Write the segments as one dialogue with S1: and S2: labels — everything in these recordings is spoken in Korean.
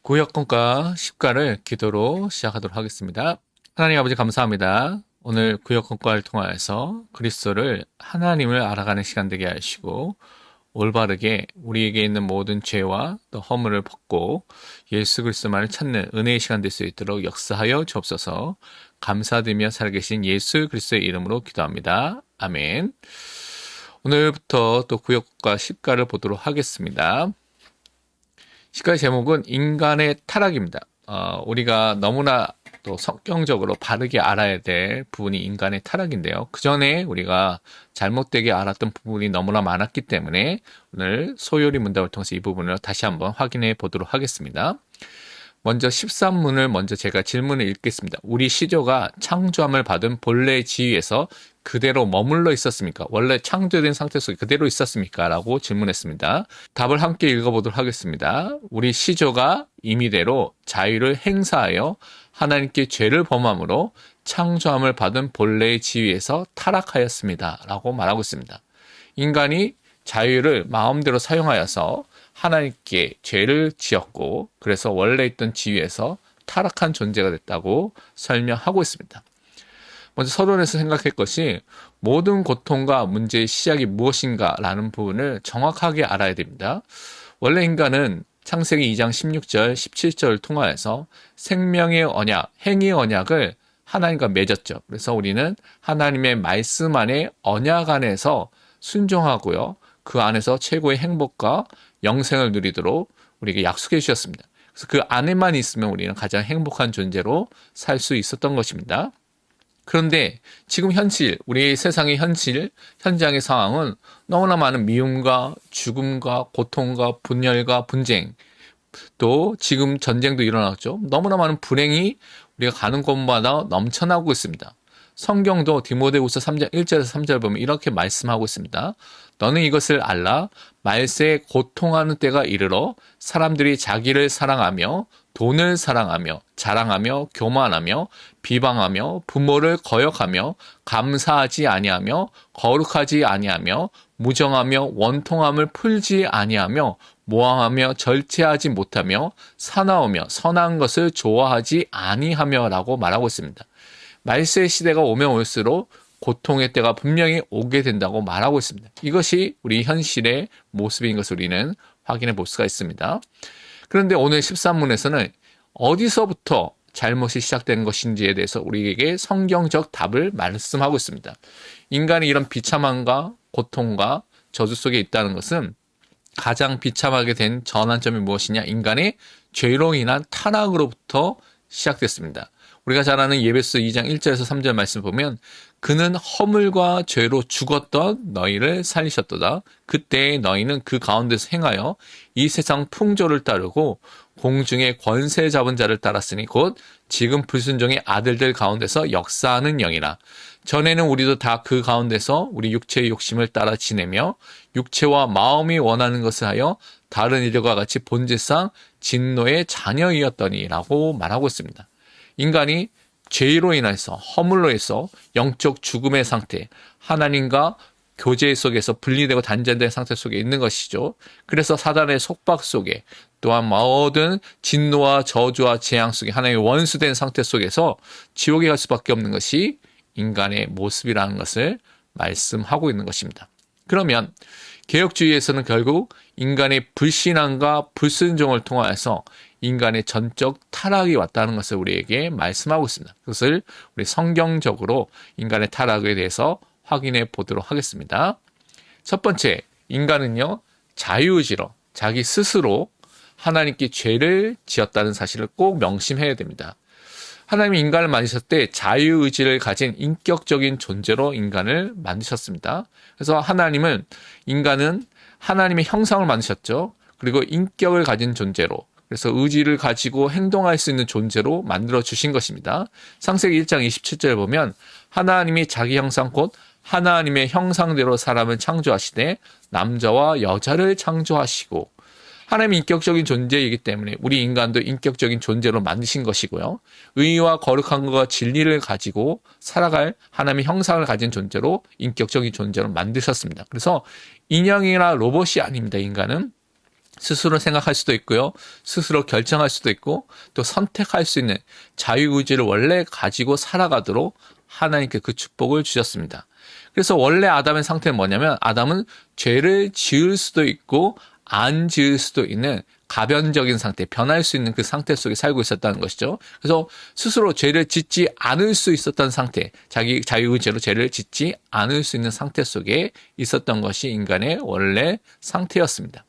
S1: 구역권과 십가를 기도로 시작하도록 하겠습니다. 하나님 아버지 감사합니다. 오늘 구역권과를 통하여서 그리스도를 하나님을 알아가는 시간 되게 하시고 올바르게 우리에게 있는 모든 죄와 또 허물을 벗고 예수 그리스도만을 찾는 은혜의 시간 될 수 있도록 역사하여 주옵소서. 감사드리며 살아계신 예수 그리스도의 이름으로 기도합니다. 아멘. 오늘부터 또 구역과 십가를 보도록 하겠습니다. 십가의 제목은 인간의 타락입니다. 우리가 너무나 또 성경적으로 바르게 알아야 될 부분이 인간의 타락인데요. 그 전에 우리가 잘못되게 알았던 부분이 너무나 많았기 때문에 오늘 소요리 문답을 통해서 이 부분을 다시 한번 확인해 보도록 하겠습니다. 먼저 13문을 먼저 제가 질문을 읽겠습니다. 우리 시조가 창조함을 받은 본래의 지위에서 그대로 머물러 있었습니까? 원래 창조된 상태 속에 그대로 있었습니까? 라고 질문했습니다. 답을 함께 읽어보도록 하겠습니다. 우리 시조가 임의대로 자유를 행사하여 하나님께 죄를 범함으로 창조함을 받은 본래의 지위에서 타락하였습니다. 라고 말하고 있습니다. 인간이 자유를 마음대로 사용하여서 하나님께 죄를 지었고 그래서 원래 있던 지위에서 타락한 존재가 됐다고 설명하고 있습니다. 먼저 서론에서 생각할 것이 모든 고통과 문제의 시작이 무엇인가 라는 부분을 정확하게 알아야 됩니다. 원래 인간은 창세기 2장 16절, 17절을 통하여서 생명의 언약, 행위의 언약을 하나님과 맺었죠. 그래서 우리는 하나님의 말씀 안에 언약 안에서 순종하고요. 그 안에서 최고의 행복과 영생을 누리도록 우리에게 약속해 주셨습니다. 그래서 그 안에만 있으면 우리는 가장 행복한 존재로 살 수 있었던 것입니다. 그런데 지금 현실, 우리 세상의 현실, 현장의 상황은 너무나 많은 미움과 죽음과 고통과 분열과 분쟁, 또 지금 전쟁도 일어났죠. 너무나 많은 불행이 우리가 가는 곳마다 넘쳐나고 있습니다. 성경도 디모데후서 3장 1절에서 3절 보면 이렇게 말씀하고 있습니다. 너는 이것을 알라. 말세에 고통하는 때가 이르러 사람들이 자기를 사랑하며 돈을 사랑하며 자랑하며 교만하며 비방하며 부모를 거역하며 감사하지 아니하며 거룩하지 아니하며 무정하며 원통함을 풀지 아니하며 모함하며 절제하지 못하며 사나우며 선한 것을 좋아하지 아니하며 라고 말하고 있습니다. 말세의 시대가 오면 올수록 고통의 때가 분명히 오게 된다고 말하고 있습니다. 이것이 우리 현실의 모습인 것을 우리는 확인해 볼 수가 있습니다. 그런데 오늘 13문에서는 어디서부터 잘못이 시작된 것인지에 대해서 우리에게 성경적 답을 말씀하고 있습니다. 인간이 이런 비참함과 고통과 저주 속에 있다는 것은 가장 비참하게 된 전환점이 무엇이냐? 인간의 죄로 인한 타락으로부터 시작됐습니다. 우리가 잘 아는 예배서 2장 1절에서 3절 말씀 보면 그는 허물과 죄로 죽었던 너희를 살리셨도다. 그때 너희는 그 가운데서 행하여 이 세상 풍조를 따르고 공중의 권세 잡은 자를 따랐으니 곧 지금 불순종의 아들들 가운데서 역사하는 영이라. 전에는 우리도 다 그 가운데서 우리 육체의 욕심을 따라 지내며 육체와 마음이 원하는 것을 하여 다른 이들과 같이 본질상 진노의 자녀이었더니 라고 말하고 있습니다. 인간이 죄로 인해서 허물로 해서 영적 죽음의 상태, 하나님과 교제 속에서 분리되고 단절된 상태 속에 있는 것이죠. 그래서 사단의 속박 속에 또한 모든 진노와 저주와 재앙 속에 하나님의 원수된 상태 속에서 지옥에 갈 수밖에 없는 것이 인간의 모습이라는 것을 말씀하고 있는 것입니다. 그러면 개혁주의에서는 결국 인간의 불신앙과 불순종을 통하여서 인간의 전적 타락이 왔다는 것을 우리에게 말씀하고 있습니다. 그것을 우리 성경적으로 인간의 타락에 대해서 확인해 보도록 하겠습니다. 첫 번째, 인간은요, 자유의지로 자기 스스로 하나님께 죄를 지었다는 사실을 꼭 명심해야 됩니다. 하나님이 인간을 만드셨을 때 자유의지를 가진 인격적인 존재로 인간을 만드셨습니다. 그래서 인간은 하나님의 형상을 만드셨죠. 그리고 인격을 가진 존재로, 그래서 의지를 가지고 행동할 수 있는 존재로 만들어 주신 것입니다. 창세기 1장 27절에 보면 하나님이 자기 형상 곧 하나님의 형상대로 사람을 창조하시되 남자와 여자를 창조하시고, 하나님이 인격적인 존재이기 때문에 우리 인간도 인격적인 존재로 만드신 것이고요. 의와 거룩한 것과 진리를 가지고 살아갈 하나님의 형상을 가진 존재로 인격적인 존재로 만드셨습니다. 그래서 인형이나 로봇이 아닙니다. 인간은 스스로 생각할 수도 있고요. 스스로 결정할 수도 있고 또 선택할 수 있는 자유의지를 원래 가지고 살아가도록 하나님께 그 축복을 주셨습니다. 그래서 원래 아담의 상태는 뭐냐면 아담은 죄를 지을 수도 있고 안 지을 수도 있는 가변적인 상태, 변할 수 있는 그 상태 속에 살고 있었다는 것이죠. 그래서 스스로 죄를 짓지 않을 수 있었던 상태, 자기 자유의지로 죄를 짓지 않을 수 있는 상태 속에 있었던 것이 인간의 원래 상태였습니다.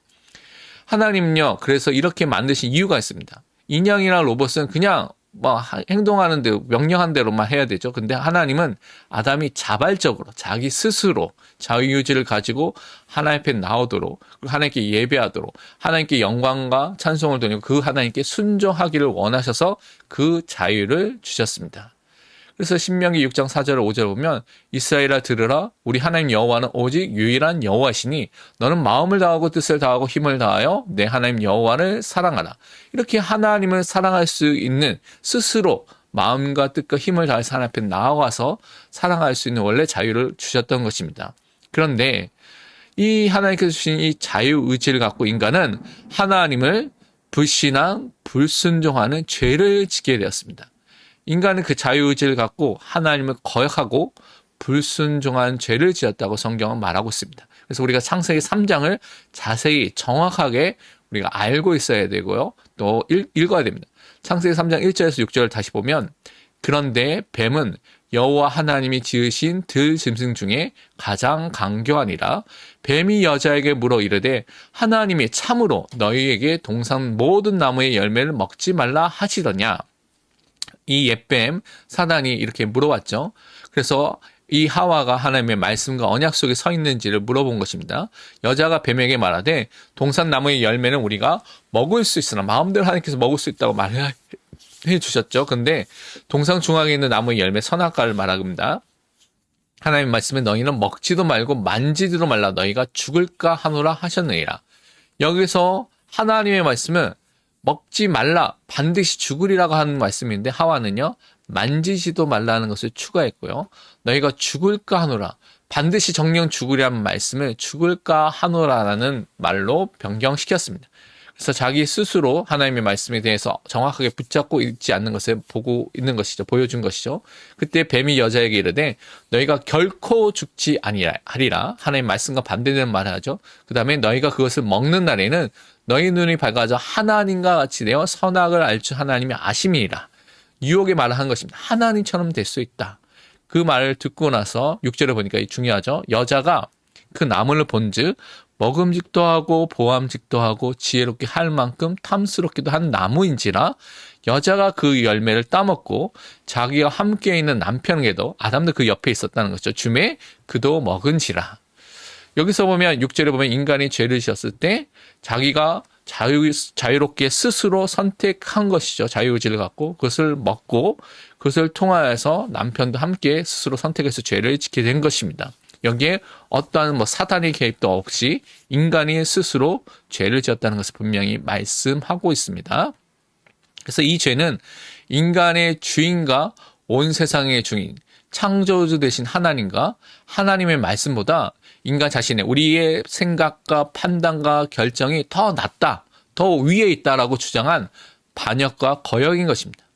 S1: 하나님은요, 그래서 이렇게 만드신 이유가 있습니다. 인형이나 로봇은 그냥 뭐 행동하는 대로 명령한 대로만 해야 되죠. 근데 하나님은 아담이 자발적으로 자기 스스로 자유의지를 가지고 하나님 앞에 나오도록 하나님께 예배하도록 하나님께 영광과 찬송을 돌리고 그 하나님께 순종하기를 원하셔서 그 자유를 주셨습니다. 그래서 신명기 6장 4절 5절 보면 이스라엘아 들으라 우리 하나님 여호와는 오직 유일한 여호와시니 너는 마음을 다하고 뜻을 다하고 힘을 다하여 내 하나님 여호와를 사랑하라. 이렇게 하나님을 사랑할 수 있는 스스로 마음과 뜻과 힘을 다해서 하나님 앞에 나와서 사랑할 수 있는 원래 자유를 주셨던 것입니다. 그런데 이 하나님께서 주신 이 자유의지를 갖고 인간은 하나님을 불신앙, 불순종하는 죄를 짓게 되었습니다. 인간은 그 자유의지를 갖고 하나님을 거역하고 불순종한 죄를 지었다고 성경은 말하고 있습니다. 그래서 우리가 창세기 3장을 자세히 정확하게 우리가 알고 있어야 되고요. 또 읽어야 됩니다. 창세기 3장 1절에서 6절을 다시 보면 그런데 뱀은 여호와 하나님이 지으신 들 짐승 중에 가장 강교하니라. 뱀이 여자에게 물어 이르되 하나님이 참으로 너희에게 동산 모든 나무의 열매를 먹지 말라 하시더냐. 이 옛뱀 사단이 이렇게 물어봤죠. 그래서 이 하와가 하나님의 말씀과 언약 속에 서 있는지를 물어본 것입니다. 여자가 뱀에게 말하되 동산나무의 열매는 우리가 먹을 수 있으나 마음대로 하나님께서 먹을 수 있다고 말해 주셨죠. 근데 동상 중앙에 있는 나무의 열매 선악과를 말합니다. 하나님 말씀에 너희는 먹지도 말고 만지지도 말라 너희가 죽을까 하노라 하셨느니라. 여기서 하나님의 말씀은 먹지 말라 반드시 죽으리라고 하는 말씀인데 하와는요 만지지도 말라는 것을 추가했고요. 너희가 죽을까 하노라 반드시 정령 죽으리라는 말씀을 죽을까 하노라라는 말로 변경시켰습니다. 그래서 자기 스스로 하나님의 말씀에 대해서 정확하게 붙잡고 있지 않는 것을 보고 있는 것이죠. 보여준 것이죠. 그때 뱀이 여자에게 이르되 너희가 결코 죽지 아니하리라. 하나님의 말씀과 반대되는 말을 하죠. 그 다음에 너희가 그것을 먹는 날에는 너희 눈이 밝아져 하나님과 같이 되어 선악을 알 줄 하나님이 아심이니라. 유혹의 말을 한 것입니다. 하나님처럼 될 수 있다. 그 말을 듣고 나서 6절에 보니까 중요하죠. 여자가 그 나무를 본즉 먹음직도 하고 보암직도 하고 지혜롭게 할 만큼 탐스럽기도 한 나무인지라 여자가 그 열매를 따먹고 자기와 함께 있는 남편에게도 아담도 그 옆에 있었다는 거죠. 주매 그도 먹은지라. 여기서 보면 6절에 보면 인간이 죄를 지었을 때 자기가 자유롭게 스스로 선택한 것이죠. 자유의지를 갖고 그것을 먹고 그것을 통하여서 남편도 함께 스스로 선택해서 죄를 짓게 된 것입니다. 여기에 어떠한 사탄의 개입도 없이 인간이 스스로 죄를 지었다는 것을 분명히 말씀하고 있습니다. 그래서 이 죄는 인간의 주인과 온 세상의 주인, 창조주 되신 하나님과 하나님의 말씀보다 인간 자신의 우리의 생각과 판단과 결정이 더 낫다, 더 위에 있다라고 주장한 반역과 거역인 것입니다.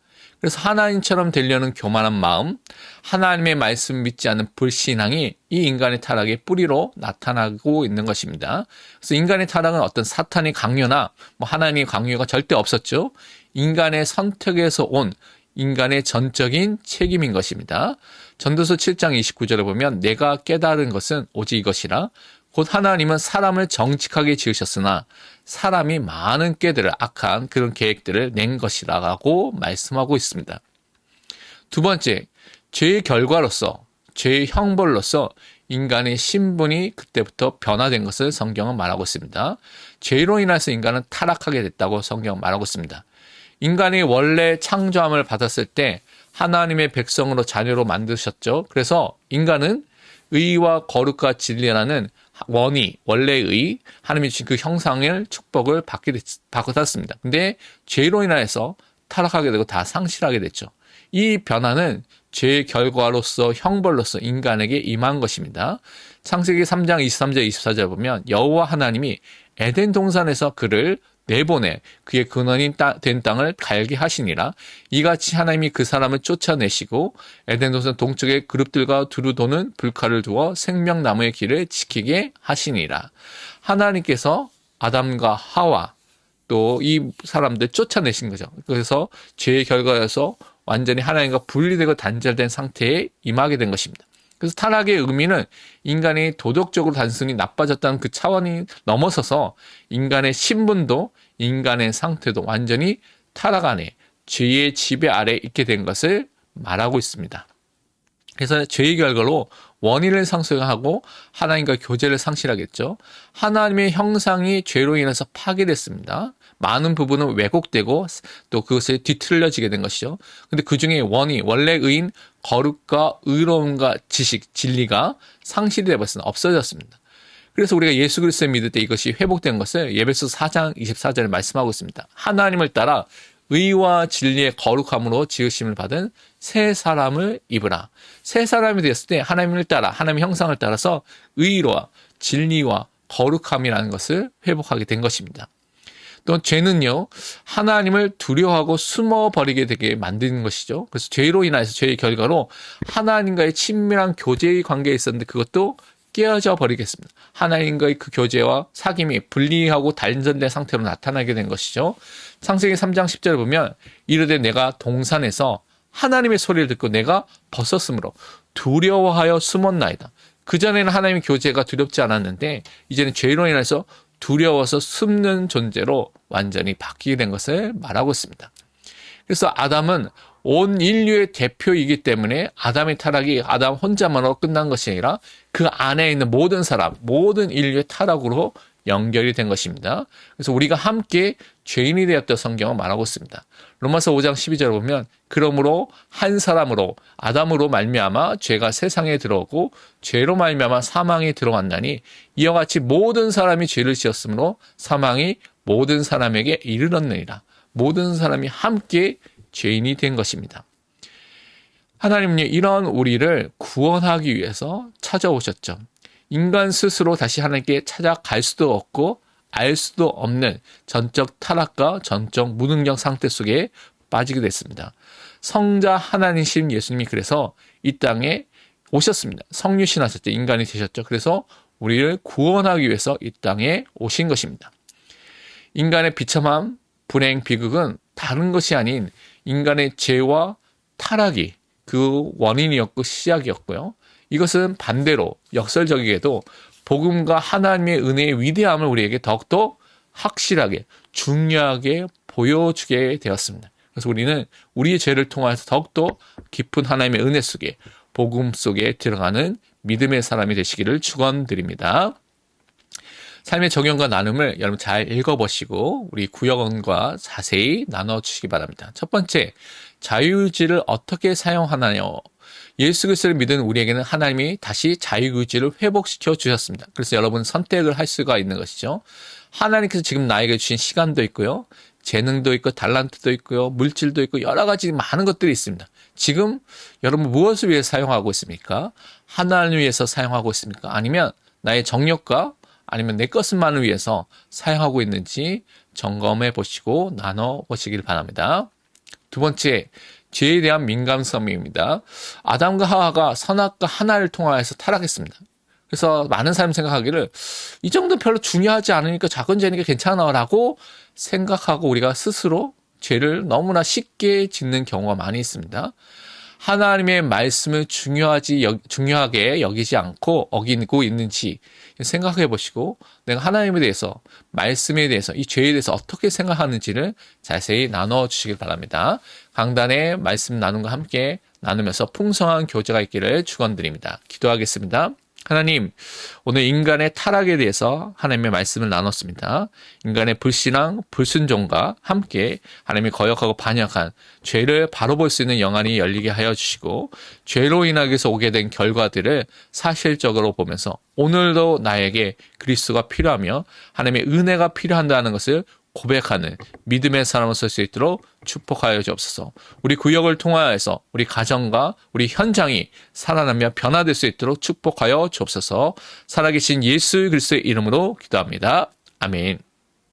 S1: 그래서 하나님처럼 되려는 교만한 마음, 하나님의 말씀 믿지 않는 불신앙이 이 인간의 타락의 뿌리로 나타나고 있는 것입니다. 그래서 인간의 타락은 어떤 사탄의 강요나 하나님의 강요가 절대 없었죠. 인간의 선택에서 온 인간의 전적인 책임인 것입니다. 전도서 7장 29절에 보면 내가 깨달은 것은 오직 이것이라 곧 하나님은 사람을 정직하게 지으셨으나 사람이 많은 꾀들을 악한 그런 계획들을 낸 것이라고 말씀하고 있습니다. 두 번째, 죄의 결과로서 죄의 형벌로서 인간의 신분이 그때부터 변화된 것을 성경은 말하고 있습니다. 죄로 인해서 인간은 타락하게 됐다고 성경은 말하고 있습니다. 인간이 원래 창조함을 받았을 때 하나님의 백성으로 자녀로 만드셨죠. 그래서 인간은 의와 거룩과 진리라는 원의, 원래의 하나님이 주신 그 형상을 축복을 받았습니다. 근데 죄로 인해서 타락하게 되고 다 상실하게 됐죠. 이 변화는 죄의 결과로서 형벌로서 인간에게 임한 것입니다. 창세기 3장 23절 24절 보면 여호와 하나님이 에덴 동산에서 그를 내보내 그의 근원이 된 땅을 갈게 하시니라. 이같이 하나님이 그 사람을 쫓아내시고 에덴 동산 동쪽의 그룹들과 두루 도는 불칼을 두어 생명나무의 길을 지키게 하시니라. 하나님께서 아담과 하와 또 이 사람들 쫓아내신 거죠. 그래서 죄의 결과여서 완전히 하나님과 분리되고 단절된 상태에 임하게 된 것입니다. 그래서 타락의 의미는 인간이 도덕적으로 단순히 나빠졌다는 그 차원이 넘어서서 인간의 신분도 인간의 상태도 완전히 타락 안에 죄의 지배 아래 있게 된 것을 말하고 있습니다. 그래서 죄의 결과로 원인을 상실하고 하나님과 교제를 상실하겠죠. 하나님의 형상이 죄로 인해서 파괴됐습니다. 많은 부분은 왜곡되고 또 그것을 뒤틀려지게 된 것이죠. 근데 그 중에 원래 의인 거룩과 의로움과 지식, 진리가 상실이 되어버렸습니다. 없어졌습니다. 그래서 우리가 예수 그리스도를 믿을 때 이것이 회복된 것을 에베소서 4장 24절에 말씀하고 있습니다. 하나님을 따라 의와 진리의 거룩함으로 지으심을 받은 새 사람을 입으라. 새 사람이 되었을 때 하나님을 따라 하나님의 형상을 따라서 의와 진리와 거룩함이라는 것을 회복하게 된 것입니다. 또 죄는요, 하나님을 두려워하고 숨어버리게 되게 만드는 것이죠. 그래서 죄로 인해서 죄의 결과로 하나님과의 친밀한 교제의 관계에 있었는데 그것도 깨어져 버리겠습니다. 하나님과의 그 교제와 사귐이 분리하고 단절된 상태로 나타나게 된 것이죠. 창세기 3장 10절을 보면 이르되 내가 동산에서 하나님의 소리를 듣고 내가 벗었으므로 두려워하여 숨었나이다. 그전에는 하나님의 교제가 두렵지 않았는데 이제는 죄로 인해서 두려워서 숨는 존재로 완전히 바뀌게 된 것을 말하고 있습니다. 그래서 아담은 온 인류의 대표이기 때문에 아담의 타락이 아담 혼자만으로 끝난 것이 아니라 그 안에 있는 모든 사람, 모든 인류의 타락으로 연결이 된 것입니다. 그래서 우리가 함께 죄인이 되었다 성경은 말하고 있습니다. 로마서 5장 12절을 보면 그러므로 한 사람으로 아담으로 말미암아 죄가 세상에 들어오고 죄로 말미암아 사망이 들어왔나니 이와 같이 모든 사람이 죄를 지었으므로 사망이 모든 사람에게 이르렀느니라. 모든 사람이 함께 죄인이 된 것입니다. 하나님은 이런 우리를 구원하기 위해서 찾아오셨죠. 인간 스스로 다시 하나님께 찾아갈 수도 없고 알 수도 없는 전적 타락과 전적 무능력 상태 속에 빠지게 됐습니다. 성자 하나님이신 예수님이 그래서 이 땅에 오셨습니다. 성육신하셨죠. 인간이 되셨죠. 그래서 우리를 구원하기 위해서 이 땅에 오신 것입니다. 인간의 비참함, 불행, 비극은 다른 것이 아닌 인간의 죄와 타락이 그 원인이었고 시작이었고요. 이것은 반대로 역설적이게도 복음과 하나님의 은혜의 위대함을 우리에게 더욱더 확실하게 중요하게 보여주게 되었습니다. 그래서 우리는 우리의 죄를 통해서 더욱더 깊은 하나님의 은혜 속에 복음 속에 들어가는 믿음의 사람이 되시기를 축원드립니다. 삶의 적용과 나눔을 여러분 잘 읽어보시고 우리 구역원과 자세히 나눠주시기 바랍니다. 첫 번째, 자유의지를 어떻게 사용하나요? 예수 그리스도를 믿은 우리에게는 하나님이 다시 자유의지를 회복시켜 주셨습니다. 그래서 여러분 선택을 할 수가 있는 것이죠. 하나님께서 지금 나에게 주신 시간도 있고요. 재능도 있고 달란트도 있고요. 물질도 있고 여러 가지 많은 것들이 있습니다. 지금 여러분 무엇을 위해 사용하고 있습니까? 하나님을 위해서 사용하고 있습니까? 아니면 나의 정력과 아니면 내 것만을 위해서 사용하고 있는지 점검해 보시고 나눠 보시길 바랍니다. 두 번째, 죄에 대한 민감성입니다. 아담과 하와가 선악과 하나를 통하여서 타락했습니다. 그래서 많은 사람이 생각하기를 이 정도 별로 중요하지 않으니까 작은 죄니까 괜찮아라고 생각하고 우리가 스스로 죄를 너무나 쉽게 짓는 경우가 많이 있습니다. 하나님의 말씀을 중요하게 여기지 않고 어기고 있는지 생각해 보시고 내가 하나님에 대해서 말씀에 대해서 이 죄에 대해서 어떻게 생각하는지를 자세히 나눠 주시길 바랍니다. 강단의 말씀 나눔과 함께 나누면서 풍성한 교제가 있기를 축원드립니다. 기도하겠습니다. 하나님, 오늘 인간의 타락에 대해서 하나님의 말씀을 나눴습니다. 인간의 불신앙, 불순종과 함께 하나님이 거역하고 반역한 죄를 바로 볼 수 있는 영안이 열리게 하여 주시고 죄로 인하여서 오게 된 결과들을 사실적으로 보면서 오늘도 나에게 그리스도가 필요하며 하나님의 은혜가 필요한다는 것을 고백하는 믿음의 사람을 설 수 있도록 축복하여 주옵소서. 우리 구역을 통하여서 우리 가정과 우리 현장이 살아나며 변화될 수 있도록 축복하여 주옵소서. 살아계신 예수 그리스도의 이름으로 기도합니다. 아멘.